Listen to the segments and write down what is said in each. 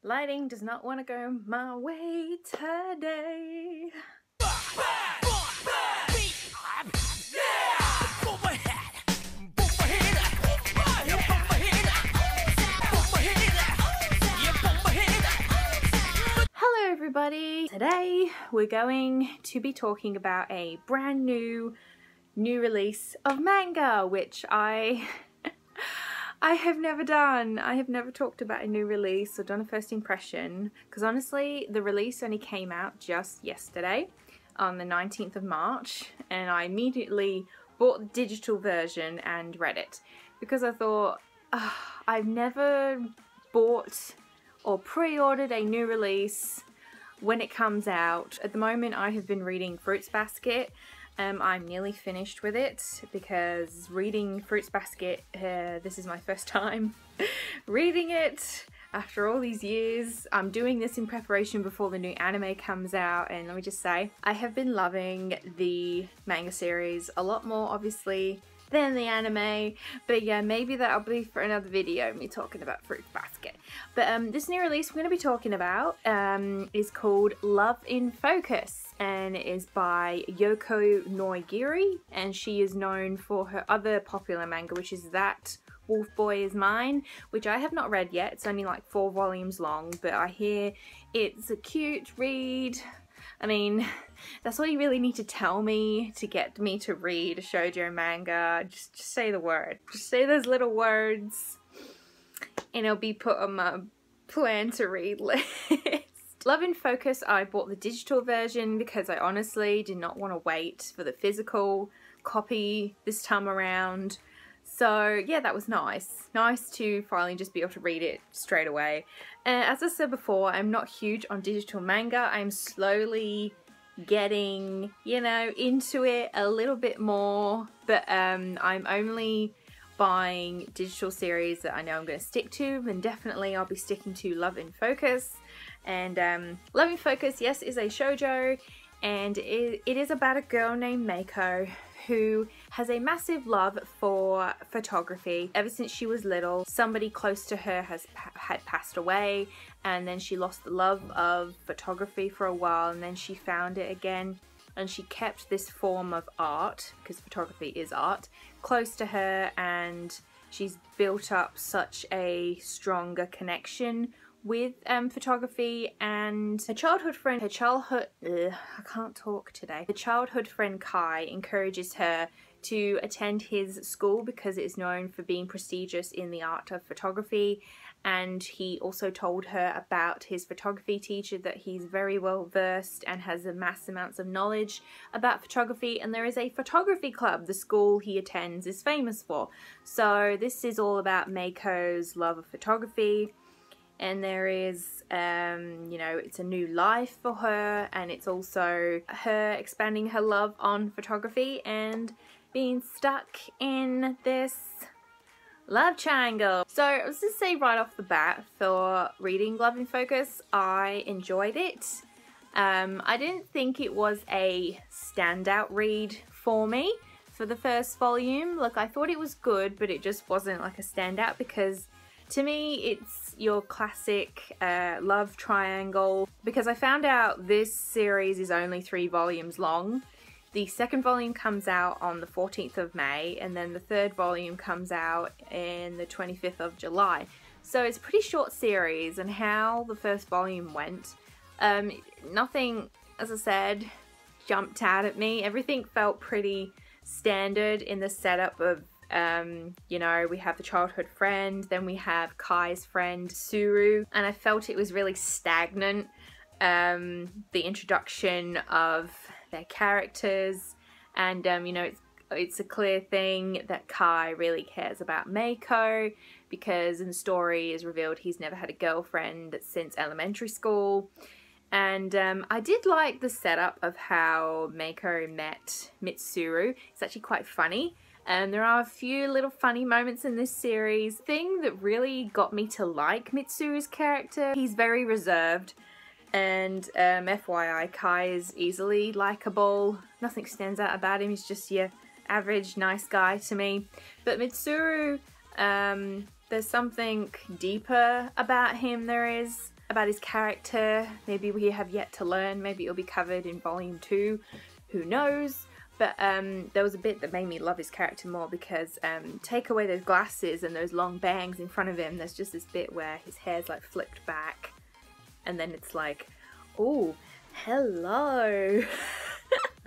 Lighting does not want to go my way today. Hello everybody! Today we're going to be talking about a brand new release of manga, which I have never done. I have never talked about a new release or done a first impression, because honestly the release only came out just yesterday on the 19th of March, and I immediately bought the digital version and read it because I thought I've never bought or pre-ordered a new release when it comes out. At the moment I have been reading Fruits Basket. I'm nearly finished with it because reading Fruits Basket, this is my first time reading it after all these years. I'm doing this in preparation before the new anime comes out, and let me just say, I have been loving the manga series a lot more obviously than the anime, but yeah, maybe that'll be for another video, me talking about Fruits Basket. But this new release we're going to be talking about is called Love in Focus, and it is by Yoko Nogiri, and she is known for her other popular manga, which is That Wolf Boy Is Mine, which I have not read yet. It's only like 4 volumes long, but I hear it's a cute read. I mean, that's all you really need to tell me to get me to read a shoujo manga. Just say the word. Just say those little words and it'll be put on my plan to read list. Love in Focus, I bought the digital version because I honestly did not want to wait for the physical copy this time around. So yeah, that was nice. Nice to finally just be able to read it straight away. As I said before, I'm not huge on digital manga. I'm slowly getting, you know, into it a little bit more, but I'm only buying digital series that I know I'm going to stick to, and definitely I'll be sticking to Love in Focus. And Love in Focus, yes, is a shoujo, and it is about a girl named Meiko who has a massive love for photography. Ever since she was little, somebody close to her had passed away, and then she lost the love of photography for a while, and then she found it again, and she kept this form of art, because photography is art, close to her, and she's built up such a stronger connection with photography. And her childhood friend, her childhood friend Kai encourages her to attend his school because it is known for being prestigious in the art of photography, and he also told her about his photography teacher, that he's very well versed and has a mass amounts of knowledge about photography, and there is a photography club the school he attends is famous for. So this is all about Meiko's love of photography. And there is, you know, it's a new life for her, and it's also her expanding her love on photography and being stuck in this love triangle. So let's just say right off the bat, for reading Love in Focus, I enjoyed it. I didn't think it was a standout read for me for the first volume. Like, I thought it was good, but it just wasn't like a standout, because to me, it's your classic love triangle, because I found out this series is only 3 volumes long. The second volume comes out on the 14th of May, and then the third volume comes out in the 25th of July. So it's a pretty short series, and how the first volume went, nothing, as I said, jumped out at me. Everything felt pretty standard in the setup of you know, we have the childhood friend, then we have Kai's friend Suru, and I felt it was really stagnant, the introduction of their characters, and you know, it's a clear thing that Kai really cares about Meiko, because in the story is revealed he's never had a girlfriend since elementary school. And I did like the setup of how Meiko met Mitsuru. It's actually quite funny. And there are a few little funny moments in this series. The thing that really got me to like Mitsuru's character, he's very reserved, and FYI, Kai is easily likable. Nothing stands out about him, he's just your average nice guy to me. But Mitsuru, there's something deeper about him. There is about his character. Maybe we have yet to learn. Maybe it'll be covered in volume 2. Who knows? But there was a bit that made me love his character more because take away those glasses and those long bangs in front of him, there's just this bit where his hair's like flicked back and then it's like, oh, hello.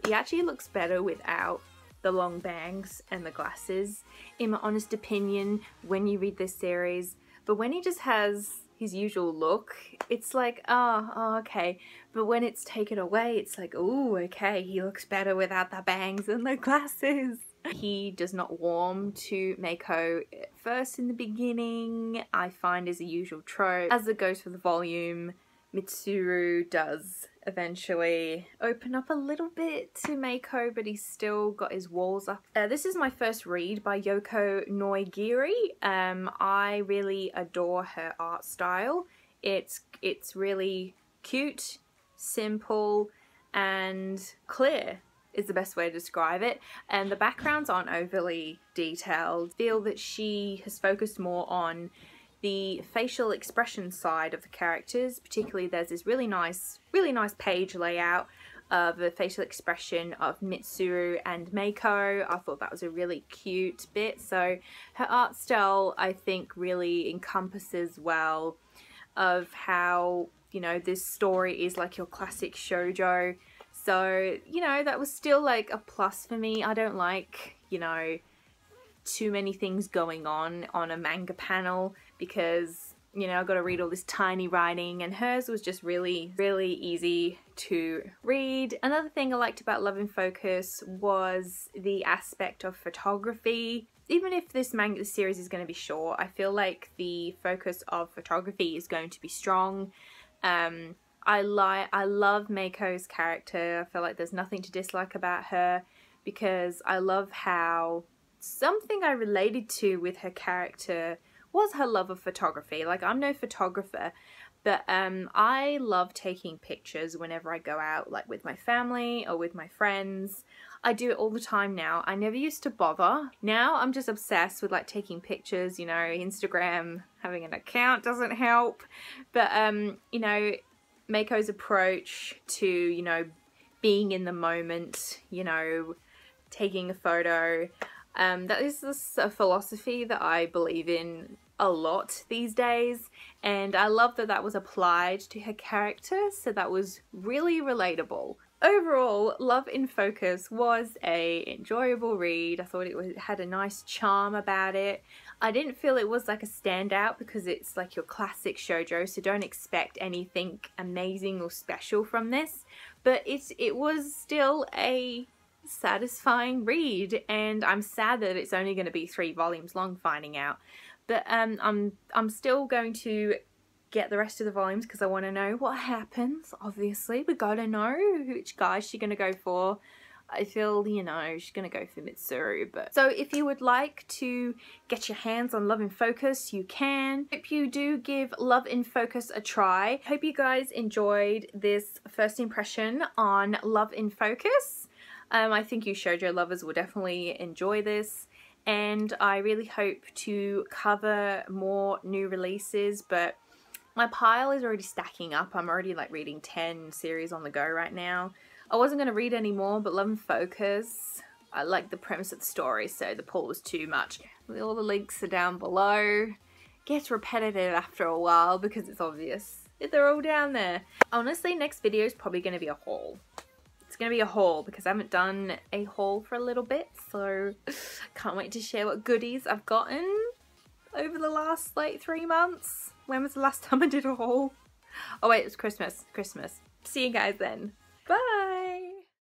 He actually looks better without the long bangs and the glasses, in my honest opinion, when you read this series. But when he just has his usual look, it's like, oh, okay. But when it's taken away, it's like, oh, okay, he looks better without the bangs and the glasses. He does not warm to Meiko at first in the beginning, I find is a usual trope. As it goes for the volume, Mitsuru does eventually open up a little bit to Meiko, but he's still got his walls up. This is my first read by Yoko Nogiri. I really adore her art style. It's really cute, simple, and clear is the best way to describe it. And the backgrounds aren't overly detailed. I feel that she has focused more on the facial expression side of the characters. Particularly there's this really nice page layout of the facial expression of Mitsuru and Meiko. I thought that was a really cute bit. So her art style, I think, really encompasses well of how, you know, this story is like your classic shoujo. So, you know, that was still like a plus for me. I don't like, you know, too many things going on a manga panel because, you know, I've got to read all this tiny writing, and hers was just really easy to read. Another thing I liked about Love in Focus was the aspect of photography. Even if this series is going to be short, I feel like the focus of photography is going to be strong. I love Meiko's character. I feel like there's nothing to dislike about her because I love how something I related to with her character was her love of photography. Like, I'm no photographer, but I love taking pictures whenever I go out, like with my family or with my friends. I do it all the time now. I never used to bother. Now I'm just obsessed with like taking pictures, you know. Instagram, having an account doesn't help, but you know, Meiko's approach to, you know, being in the moment, you know, taking a photo, that is a philosophy that I believe in a lot these days, and I love that that was applied to her character, so that was really relatable. Overall, Love in Focus was a enjoyable read. I thought it had a nice charm about it. I didn't feel it was like a standout because it's like your classic shoujo, so don't expect anything amazing or special from this, but it was still a satisfying read, and I'm sad that it's only going to be 3 volumes long, finding out. But I'm still going to get the rest of the volumes because I want to know what happens. Obviously, we gotta know which guy she's gonna go for. I feel, you know, she's gonna go for Mitsuru. But so if you would like to get your hands on Love in Focus, you can. Hope you do give Love in Focus a try. Hope you guys enjoyed this first impression on Love in Focus. I think you shoujo lovers will definitely enjoy this, and I really hope to cover more new releases, but my pile is already stacking up. I'm already like reading 10 series on the go right now. I wasn't going to read any more, but Love in Focus, I like the premise of the story, so the pull was too much. All the links are down below. Gets repetitive after a while because it's obvious. They're all down there. Honestly, next video is probably going to be a haul. It's going to be a haul because I haven't done a haul for a little bit, so can't wait to share what goodies I've gotten over the last like 3 months. When was the last time I did a haul? Oh wait, it was Christmas. See you guys then.